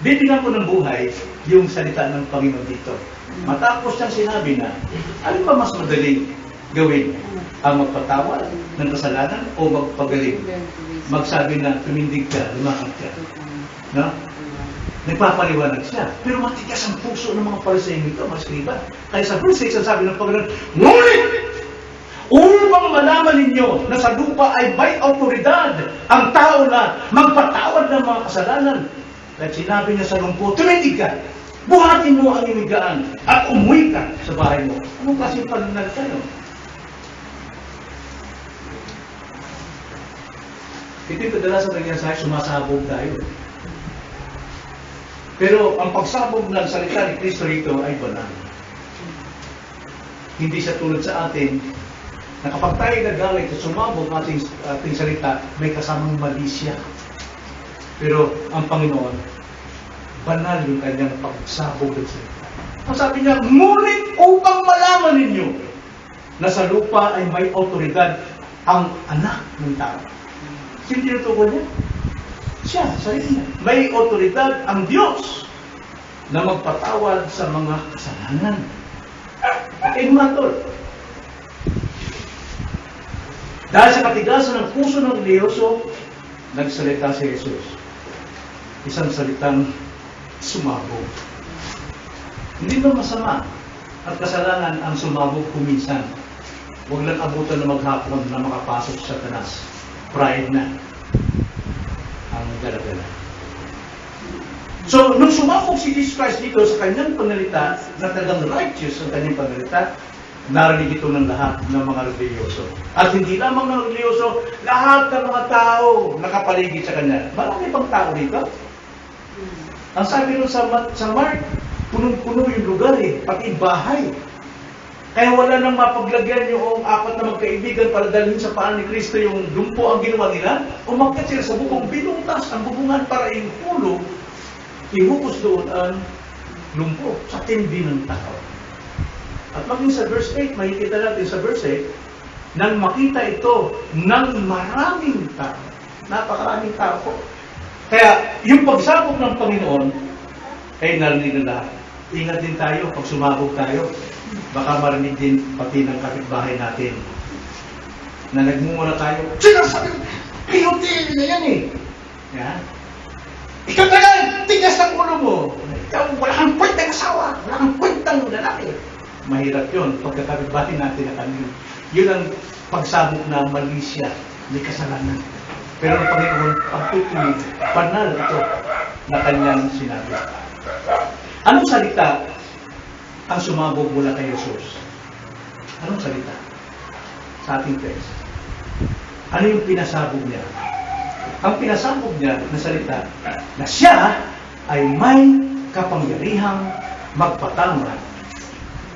bibigyan ko ng buhay yung salita ng Panginoon dito. Matapos siyang sinabi na, ano ba mas madaling gawin? Ang magpatawad ng kasalanan o magpagaling? Magsabi na tumindig ka, lumakad ka. No? Nagpapaliwanag siya. Pero matigas ang puso ng mga Pariseo nito, mga skriba. Kaya sa verse 6, ang sabi ng Panginoon, ngunit, upang malaman ninyo na sa lupa ay may autoridad ang tao na magpatawad ng mga kasalanan. At sinabi niya sa lumpo, tumindig ka, buhatin mo ang imigaan at umuwi ka sa bahay mo. Anong klaseng pananalita yun? Ito yung kadalasan ng mensahe, sumasabog tayo. Pero ang pagsabog ng salita ni Kristo rito ay banal. Hindi siya tulad sa atin na kapag tayo nagalit at sumabog ating salita, may kasamang malisya. Pero ang Panginoon, banal yung kanyang pagsabog ng salita. Ang sabi niya, ngunit upang malaman ninyo na sa lupa ay may autoridad ang anak ng tao. Sino tinutukoy niya? Siya, sarili niya. May autoridad ang Diyos na magpatawad sa mga kasalanan. Okay, mga tol. Dahil sa katigasan ng puso ng religyoso, nagsalita si Jesus. Isang salitang sumabog. Hindi ba masama at kasalanan ang sumabog kuminsan? Huwag lang abutan na maghapon na makapasok sa Satanas. Pride na ang galagala. So, nung sumabog si Jesus Christ dito sa kanyang panalita, na talagang righteous ang kanyang panalita, narinig ito ng lahat ng mga religyoso. At hindi lamang ng religyoso, lahat ng mga tao nakapaligid sa kanya. Marami pang tao dito. Ang sabi nun sa Mark, punong-puno yung lugar pati bahay. Kaya wala nang mapaglagyan yung apat na magkaibigan para dalhin sa paan ni Kristo yung lumpo ang ginawa nila. Umakyat sila sa bubong, binutas ang bubungan para yung ulo, ihukos doon ang lumpo sa tindi ng tao. At maging sa verse 8, makikita natin sa verse 8, nang makita ito ng maraming tao. Napakaraming tao po. Kaya yung pagsabog ng Panginoon ay narinig na lahat. Ingat din tayo pag sumabog tayo. Baka marinig din pati ng kapitbahay natin na nagmumura tayo. Sinasabi, piyutin na yan Yan. Ikaw na lang, tigas ang ulo mo. Ikaw, wala kang kwentang asawa, wala kang kwentang lalaki. Mahirap yun, pagkakapitbahay natin na kanina. Yun ang pagsabog na malisya, may kasalanan. Pero ang Panginoon, pagtutuloy, banal ito na kanyang sinabi. Anong salita ang sumabog mula kay Jesus? Anong salita? Sa ating text. Ano yung pinasabog niya? Ang pinasabog niya na salita na siya ay may kapangyarihang magpatawad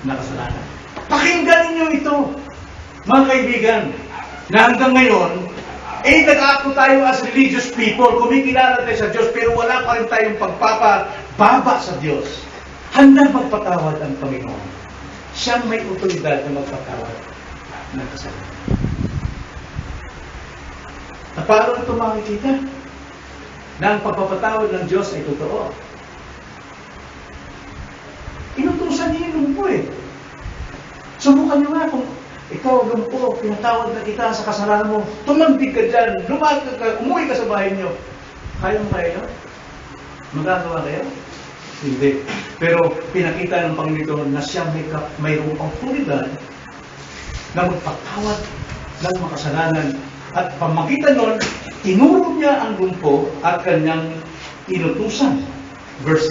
na kasalanan. Pakinggan ninyo ito, mga kaibigan, na hanggang ngayon, nag-aako tayo as religious people, kumikilala tayo sa Diyos, pero wala pa rin tayong pagpapababa sa Diyos. Handang magpatawad ang Panginoon. Siyang may otoridad na magpatawad ng kasalanan. Na paano ito makikita? Na ang pagpapatawad ng Diyos ay totoo. Inutusan niya yung lumpo Subukan niyo nga kung ikaw, lumpo, pinatawad na kita sa kasalanan mo, tumandig ka dyan, lumakad ka, umuwi ka sa bahay niyo. Kaya mo kayo? Magagawa kayo? Hindi. Pero pinakita ng Panginoon na siya mayroong autoridad na magpatawad ng mga kasalanan At pamagitan nun, tinuro niya ang lumpo at kanyang inutusan. Verse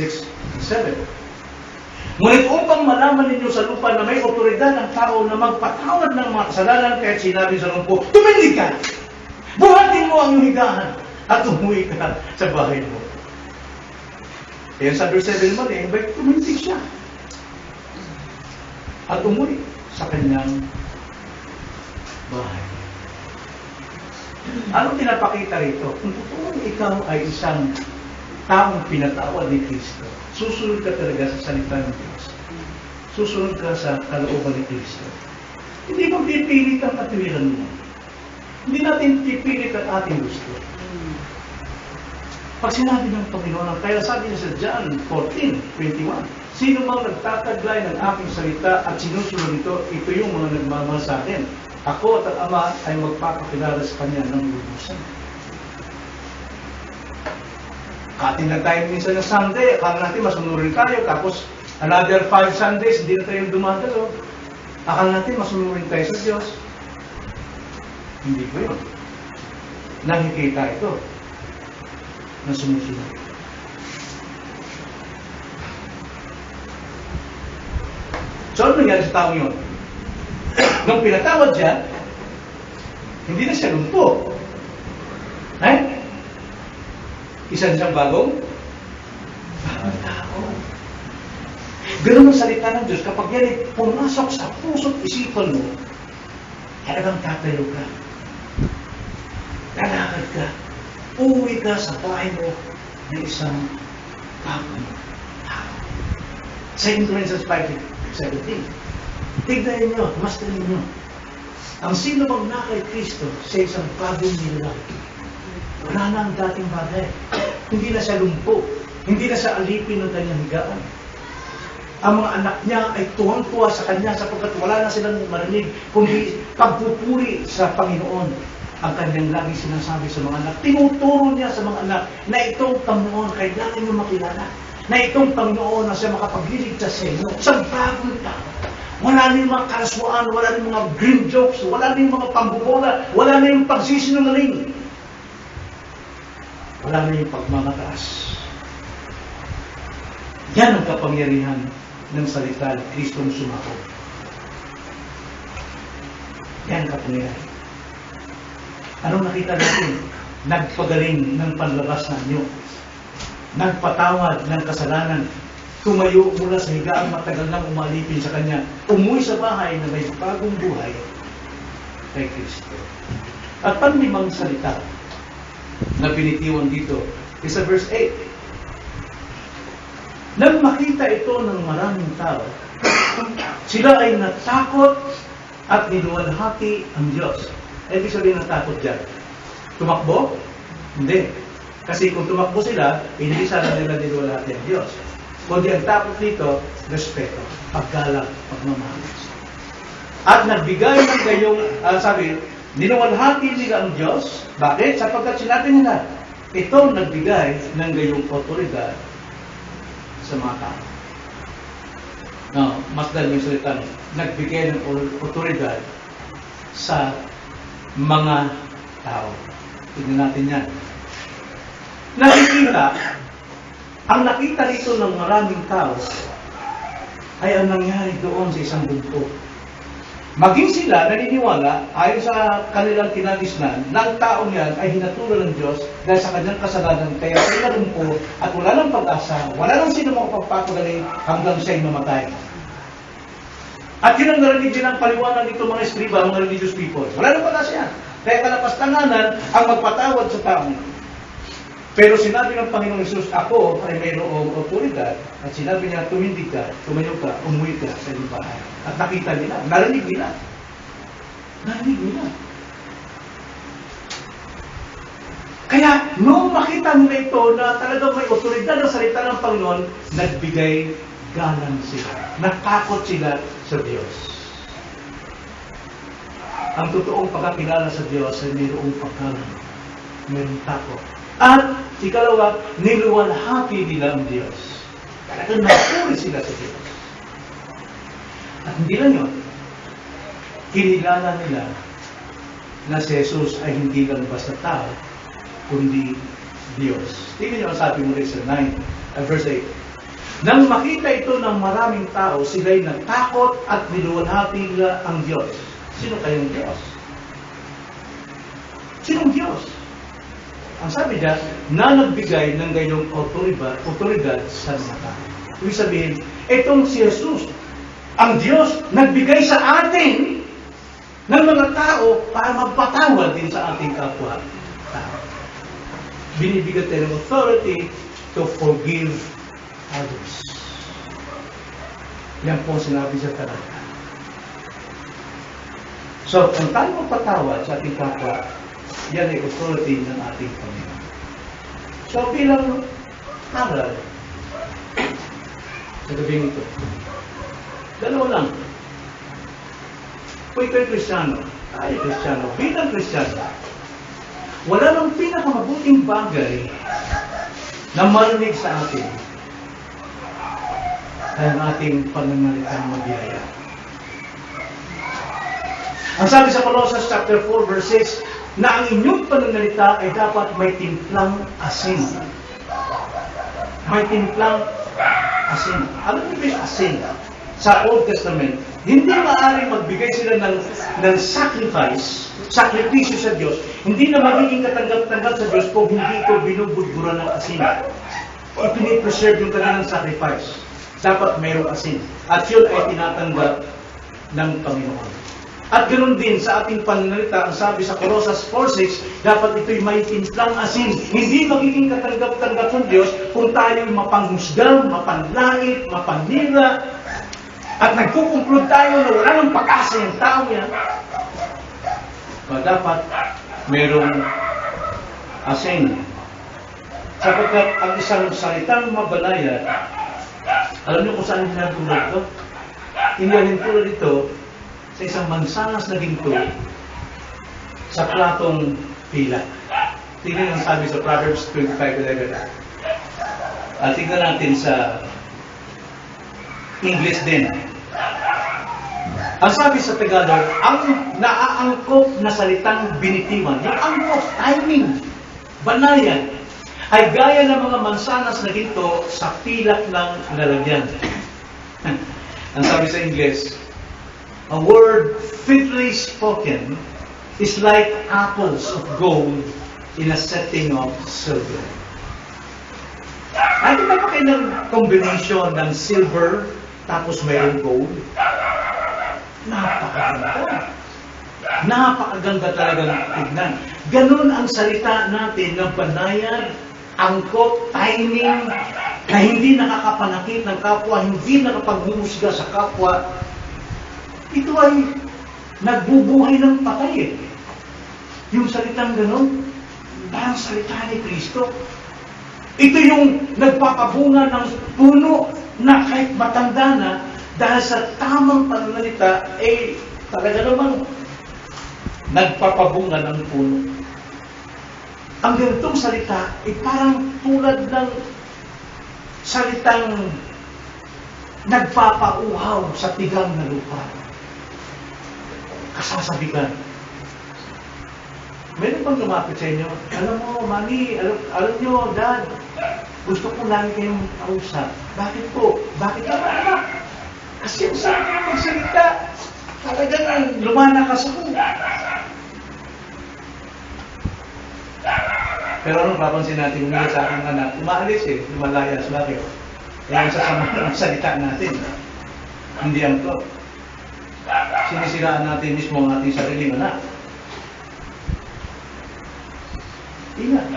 6-7. Ngunit upang malaman ninyo sa lupa na may otoridad ang tao na magpatawad ng mga kasalanan, kahit sinabi sa lumpo, tumindig ka! Buhatin mo ang iyong higaan at umuwi ka sa bahay mo. Kaya sa verse 7 naman, tumindig siya at umuwi sa kanyang bahay. Anong pinapakita rito? Kung totoong ikaw ay isang taong pinatawad ni Kristo, susunod ka talaga sa salita ng Diyos. Susunod ka sa kalooban ni Kristo. Hindi mo pipilit ang katwiran mo. Hindi natin pipilit ang ating gusto. Pag sinabi ng Panginoon, kaya sabi niya sa John 14:21, sino mang nagtataglay ng aking salita at sinusunod ito, ito yung mga nagmamahal sa akin. Ako at ang Ama ay magpapakilala sa Kanya ng lubusan. Katin na tayo minsan ng Sunday, akala natin masunurin tayo, tapos another 5 Sundays, hindi na tayo dumadalo. Akala natin masunurin tayo sa Diyos. Hindi po yun. Nakikita ito na sumusunod. So, ano nangyari sa taong yun? Nung pinatawad siya, hindi na siya lumpo. Isa siyang bagong tao. Ganun ang salita ng Diyos. Kapag yan ay pumasok sa puso't isipan mo, talagang tatayo ka. Lalakad ka. Uuwi ka sa bahay mo ng isang bagong tao. 2 Corinthians 5:17. Tignan niyo, master niyo. Ang sino bang na kay Kristo sa isang bagong nilalaki? Wala na ang dating bagay. Hindi na siya lumpo. Hindi na siya alipin ng kanyang higaan. Ang mga anak niya ay tuwang-tuwa sa kanya sapagkat wala na silang marinig kundi pagpupuri sa Panginoon. Ang kanyang lagi sinasabi sa mga anak. Tinuturo niya sa mga anak na itong Panginoon kailangan niyo makilala. Na itong Panginoon na siya makapagliligtas sa inyo. Sa bagong tao. Wala na yung mga karaswaan, wala na yung mga green jokes, wala na yung mga pambubola, wala na yung pagsisinungaling. Wala na yung pagmamataas. Yan ang kapangyarihan ng salita ni Kristong sumako. Yan ang kapangyarihan. Anong nakita natin? Nagpagaling ng panlabas na anyo. Nagpatawad ng kasalanan. Tumayo mula sa higaang matagal nang umalipin sa kanya. Umuwi sa bahay na may bagong buhay kay Kristo. At panlimang salita na binitiwan dito is sa verse 8. Nang makita ito ng maraming tao, sila ay natakot at niluwalhati ang Diyos. Ibig sabihin ng takot dyan. Tumakbo? Hindi. Kasi kung tumakbo sila, hindi sana nila niluwalhati ang Diyos. Kundi ang takot dito, respeto, paggalang, pagmamahal. At nagbigay ng gayong, niluwalhati nila ang Diyos. Bakit? Sapagkat sinabi nila, ito nagbigay ng gayong otoridad sa mga tao. No, mas dahil yung salita, nagbigay ng otoridad sa mga tao. Tignan natin yan. Ang nakita dito ng maraming tao ay ang nangyari doon sa isang bundok. Maging sila naniniwala ayon sa kanilang kinagisnan na ang taong yan ay hinatulan ng Diyos dahil sa kanyang kasalanan kaya sila lumpo at wala nang pag-asa, wala nang sino makapagpapagaling hanggang siya'y mamatay. At yun ang narinig din ang paliwanag nito mga eskriba, mga religious people. Wala nang pag-asa yan. Kaya kalapastanganan ang magpatawad sa tao. Pero sinabi ng Panginoong Hesus, ako ay mayroong otoridad. At sinabi niya, tumindig ka, tumayo ka, umuwi ka sa iyong bahay. At nakita nila, narinig nila. Narinig nila. Kaya, noong makita nila ito na talagang may otoridad ng salita ng Panginoon, nagbigay galang sila. Natakot sila sa Diyos. Ang totoong pagkakilala sa Diyos ay mayroong paggalang, mayroong takot. At ikalawa, niluwalhati nila ang Diyos. Talagang napuri sila sa Diyos. At hindi lang yun, kinilala nila na si Jesus ay hindi lang basta tao, kundi Diyos. Tingnan niyo ang sabi mo rin sa 9, verse 8. Nang makita ito ng maraming tao, sila'y natakot at niluwalhati nila ang Diyos. Sino kayong Diyos? Sinong Diyos? Ang sabi niya, na nagbigay ng gayong otoridad sa mga tao. Ibig sabihin, itong si Jesus, ang Diyos, nagbigay sa atin ng mga tao para magpatawad din sa ating kapwa tao. Binibigyan tayo ng authority to forgive others. Yan po sinabi sa talata. So, kung tayo magpatawad sa ating kapwa, yan ay authority ng ating Panginoon. So, bilang aral, sa gabing ito, dalawa lang. Kung ito'y Kristiyano, tayo Kristiyano, bilang Kristiyano, wala nang pinakamabuting bagay na marinig sa atin ay ang ating pananalitang mabiyaya. Ang sabi sa Colossians chapter 4 verse 6, na ang inyong pananalita ay dapat may timplang asin. May timplang asin. Ano yung asin? Sa Old Testament, hindi maaaring magbigay sila ng sakripisyo sa Diyos. Hindi na magiging katanggap-tanggap sa Diyos kung hindi ito binubudburan ng asin. Ipinipreserve yung kanilang sacrifice. Dapat mayroong asin. At yun ay tinatanggap ng Panginoon. At ganoon din sa ating pananalita, ang sabi sa Colossians 4:6, dapat ito'y may timplang asin. Hindi magiging katanggap-tanggap ng Diyos kung tayo'y mapanghusga, mapanlait, mapanira, at nagkukumplod tayo na wala ng pag-asa yung tao yan. Dapat mayroong asin. Sapagkat ang isang salitang mabanaya, alam niyo kung saan hinatulad ito? Inihalin tulad ito sa isang mansanas na ginto sa platong pila. Tingnan ang sabi sa Proverbs 25:11. At tingnan natin sa English din. Ang sabi sa Tagalog, ang naaangkop na salitang binitiwan, yung angkop, timing, banayan, ay gaya ng mga mansanas na ginto sa pilak ng lalagyan. Ang sabi sa English, a word fitly spoken is like apples of gold in a setting of silver. Ano ba kayo ng combination ng silver tapos mayroong gold? Napakaganda. Napakaganda talagang tignan. Ganun ang salita natin ng banayan, angkop, timing, na hindi nakakapanakit ng kapwa, hindi nakapaghuhusga sa kapwa. Ito ay nagbubuhay ng patay. Yung salitang ganun, parang salita ni Kristo. Ito yung nagpapabunga ng puno na kahit matanda na, dahil sa tamang pananalita, talaga namang nagpapabunga ng puno. Ang ganitong salita ay parang tulad ng salitang nagpapauhaw sa tigang na lupa. Kasasabikan. Meron bang lumapit sa inyo? Alam mo, Mami, alam nyo, Dad, gusto ko lagi kayong kausap. Bakit po? Bakit naman, anak? Kasi ang sarap na magsalita. Talagang lumanakas ako. Pero anong papansin natin, umiyak sa aking anak, umaalis lumalayas. Bakit? Yan sa sama ng salita natin. Hindi ang to. Sinisiraan natin mismo ang ating sariling anak. Ingat.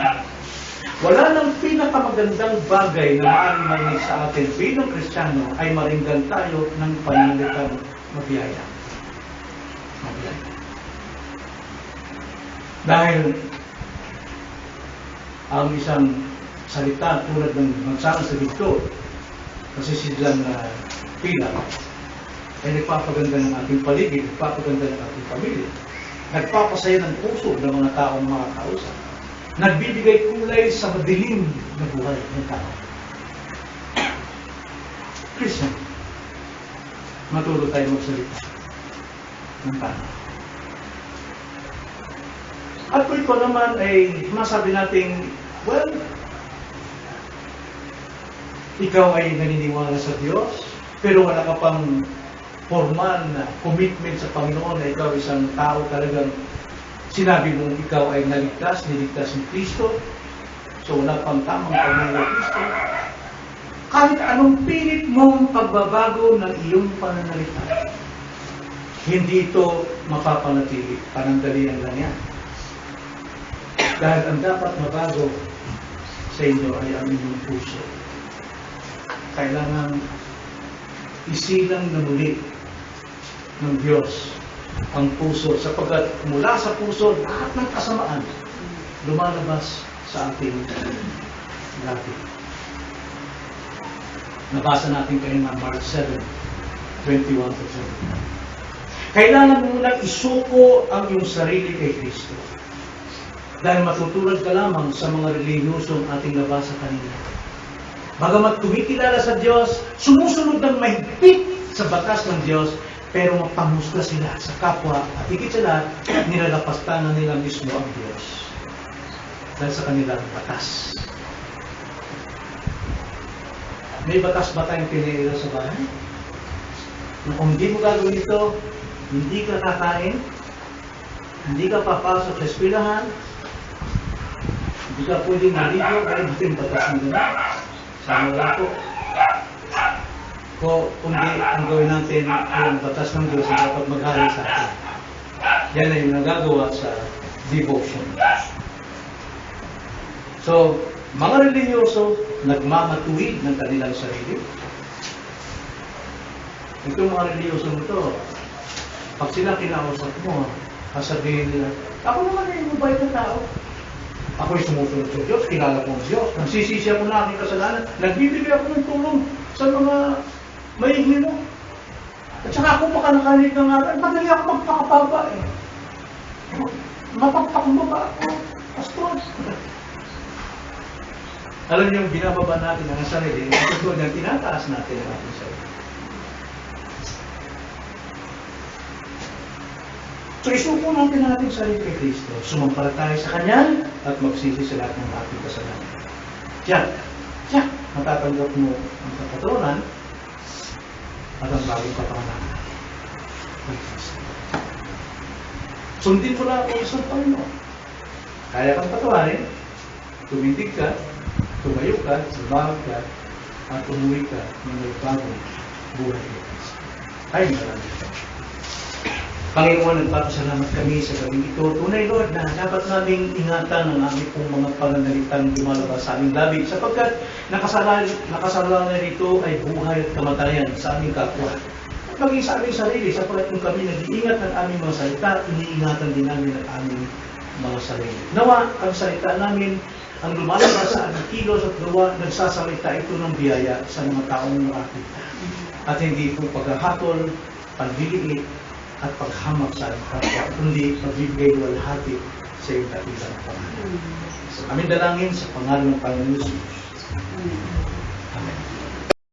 Wala nang pinakamagandang bagay na maaaring marinig sa atin bilang Kristiyano ay maringgan tayo ng pananalitang mabiyaya. Mabiyaya. Dahil ang isang salita tulad ng magsama sa dito, kasi silang pila, ay nagpapaganda ng ating paligid, nagpapaganda ng ating pamilya, nagpapasaya ng puso ng mga taong makakausap, nagbibigay kulay sa madilim na buhay ng tao. Christian, matulog tayo magsalita ng tao. At kung ikaw naman ay masabi natin, well, ikaw ay naniniwala sa Diyos, pero wala ka pang formal na commitment sa Panginoon na ikaw isang tao talagang sinabi mong ikaw ay niligtas ni Kristo, so wala pang tamang pagmamahal ng Kristo. Kahit anong pilit mong pagbabago ng iyong pananalita, hindi ito mapapanatili. Panandalian lang yan. Dahil ang dapat mabago sa inyo ay ang inyong puso. Kailangan isilang na muli ng Diyos ang puso, sapagkat mula sa puso lahat ng kasamaan lumalabas sa ating labi. Nabasa natin kayo ng Mark 7:21-29. Kailangan mo munang isuko ang iyong sarili kay Kristo. Dahil matutulad ka lamang sa mga relihiyosong ating nabasa kanina. Bagamat kumikilala sa Diyos, sumusunod ng mahigpit sa batas ng Diyos, pero mapamusga sila sa kapwa at higit sa lahat, nilalapastanan nila mismo ang Diyos dahil sa kanilang batas. May batas ba tayong pinahira sa bahay? Kung hindi mo gagawin ito, hindi ka kakain, hindi ka papasok sa eskwelahan, hindi ka pwedeng naligo, kaya ito yung batas ng gano'n. Sama lang po. Kundi ang gawin natin ang batas ng Diyos na dapat maghari sa atin. Yan ay yung nagagawa sa devotion. So, mga relihiyoso, nagmamatuwid ng kanilang sarili. Itong mga relihiyoso nito, pag sila kinausap mo, sasabihin nila, ako naman ay mabait na tao. Ako'y sumusunod sa Diyos, kilala ko ang Diyos, nagsisisi ako na aking kasalanan, nagbibigay ako ng tulong sa mga mahihirap. At saka ako makanakalit ng aral, madali ako magpakababa eh. Mapagpakababa ako, pastor. Alam niyo, binababa natin ang sarili, ang totoo niyan, tinataas natin ang ating sarili. So, isuko natin ang ating sarili kay Kristo. Sumampalataya sa Kanya at magsisi sa lahat ng ating kasalanan. Diyan, matatanggap mo ang kapaturan at ang bagong kapanganakan kay Kristo. Sundin mo lang ang isang Panginoon. Kaya kang patawarin, tumindig ka, tumayo ka, sumahag ka, at umuwi ka ng may bagong buhay kay Kristo. Ay, maraming ito. Panginoon, nagpapasalamat kami sa gabing ito. Tunay, Lord, na dapat naming ingatan ang aming pong mga pananalitang lumalabas sa aming labi, sapagkat nakasalalay rito ay buhay at kamatayan sa aming kapwa. At maging sa aming sarili, sapagkat kung kami nag-iingat ng aming mga salita, iniingatan din namin ang aming mga sarili. Nawa, ang salita namin, ang lumalabas sa aming kilos at gawa, nagsasalita ito ng biyaya sa mga taong nakakita. At hindi ito paghahatol, pagliliit, at paghamak sa aming kapwa, kundi pagbibigay walhati sa iyong dakilang pangalan. So, kami dalangin sa pangalan ng Panginoon Jesus. Amen.